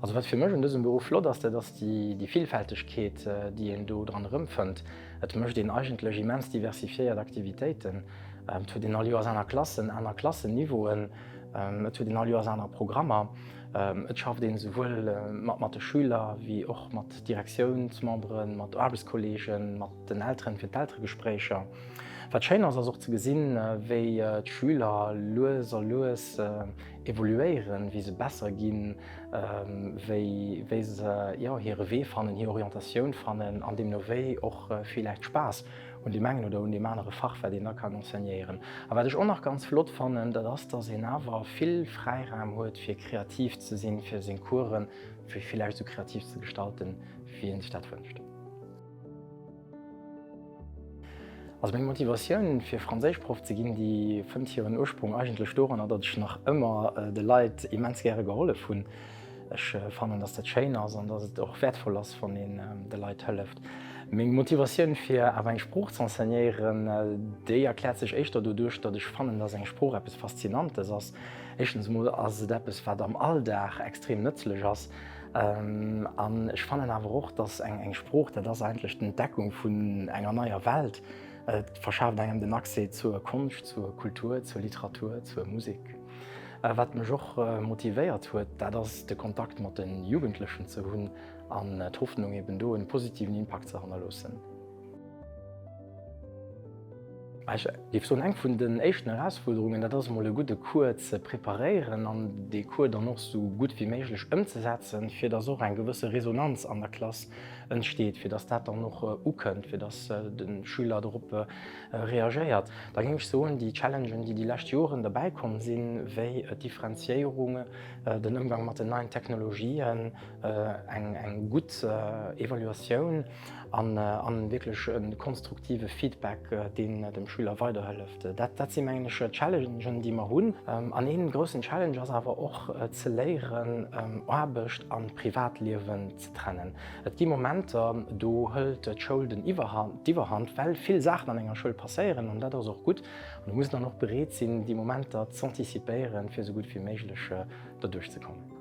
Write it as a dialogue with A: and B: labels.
A: Also wat fir mech dëssen Beruf flott ass dats die Vielfältegkeet, die en do dran rëmfënnt, et mëcht den eigentlech immens diversifiiert Aktivitéiten, zu den all Joer seiner Klassen aner Klassenniveauen, zu den all Joer seiner Programmer. Et schafft den sowuel mat de Schüler wie och mat Direktionsmembren, mat Arbeitskolllegen, mat den Ären fir d'ältre Gesprächer. Watscheinner ass och ze gesinn, wéi d'Schüler loes evoluéieren, wie se besser ginn, wéi se hire Wee fannen, hi Orientatioun fannen, an dem Noéi och vieläit Spaß und die Mengen oder de manere Fachverdiener kann enseignieren. Aber watch auch noch ganz flott fannen, dat ass der se awer vill Freiraum huet fir kreativ ze sinn, fir sinn Kuren, fir vielleicht so kreativ zu gestalten, wie en sich dat wünscht. Also még Motivatioun fir Fransésischprof ze ginn, die fënnt hireieren Ursprung eigentle Storen, dat ich noch immer de Leiit immens gre geholle vun. Ech fannnen dats dat Chain ass an dats et och wertvoll ass von den de Leiit hëlleft. Még Motivatioun fir awer eng Spruch ze enseignieren, déi erkläert sech éichter dodurch, dat ichch fannnen, dats eng Spruch appppes faszinantes ass. Echtens Mo ass Deppes wat am Alldach extrem nëtzlech ass. An ich fannnen awer och, dats eng Spruch, dat ass eigentlich d'Entdeckung vun enger neuer Welt verschaft engem den Akse zur Kunst, zur Kultur, zur Literatur, zur Musik. Wat mech joch motivéiert huet, dat ass de Kontakt mat den Jugendlichen ze hunn an d'Hoffnung eben do en positiven Impact ze hannerlossen. Lief so eng vun den échten Herausforderungen, dat ass mal e gute Kur ze preparéieren, an de Kur dann noch so gut wie méiglech ëmzesetzen, fir dat so en gewësse Resonanz an der Klasse entsteet, fir dats dat dann noch ukënnt, fir dats den Schülerdruppe reageiert. Da ging ich so die Challengen, die lächt Joren dabeikommen sinn, wéi Differenziierunge, den Umgang mat den neuen Technologien, eng gut Evaluatioun an wirklich een konstruktive Feedback, den dem Schüler weiterhëlleft. Dat sind englische Challengen, die man hunn. An enen großen Challengers awer och ze léieren Arbecht an Privatliewen ze trennen. Et gi Momenter do hëlt et Schulden Iwerhand, well viel Sachen an enger Schuld passéieren an dat auch gut. Und du musst dann noch bereet sinn, die Momenter zu antizipéieren, fir so gut wie méiglech da durchzukommen.